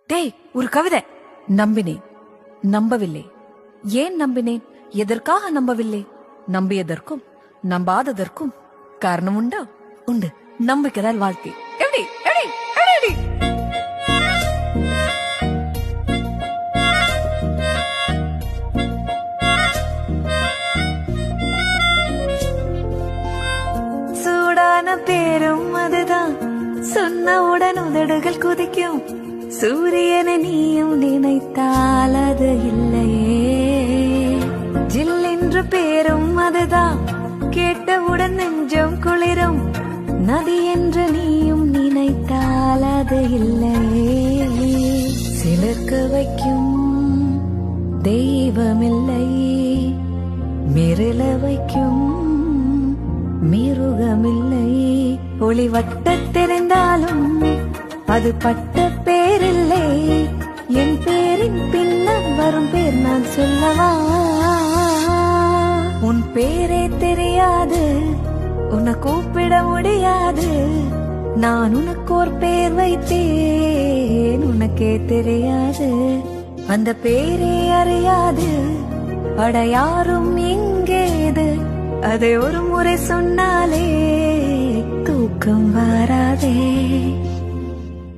டேய், ஒரு கவிதை. நம்பினேன், நம்பவில்லை. ஏன் நம்பினேன், எதற்காக நம்பவில்லை? நம்பியதற்கும் நம்பாததற்கும் காரணம் உண்டா? உண்டு. நம்பிக்கைதான் வாழ்க்கை. எப்படி எப்படி எப்படி? சூடான பேரும் அதுதான், சொன்னவுடன் உதடுகள் குதிக்கும். சூரியனை நீயும் நினைத்தால் அது இல்லையே. ஜில் என்ற பேரும் அதுதான், கேட்டவுடன் நெஞ்சம் குளிரும். நதி என்று நீயும் நினைத்தால் அது இல்லையே. சிலர்க்க வைக்கும் தெய்வமில்லை, மிரள வைக்கும் மிருகமில்லை. ஒளி வட்ட தெரிந்தாலும் அது பட்ட பேரில்லை. என் பேரின் பின்னால் வரும் பேர் நான் சொல்லவா? உன் பேரே தெரியாது, உன்னை கூப்பிட முடியாது. நான் உனக்கு ஒரு பேர் வைத்தேன், உனக்கே தெரியாது. அந்த பேரே அறியாது அட யாரும் எங்கேது. அதை ஒரு முறை சொன்னாலே தூக்கம் வராதே.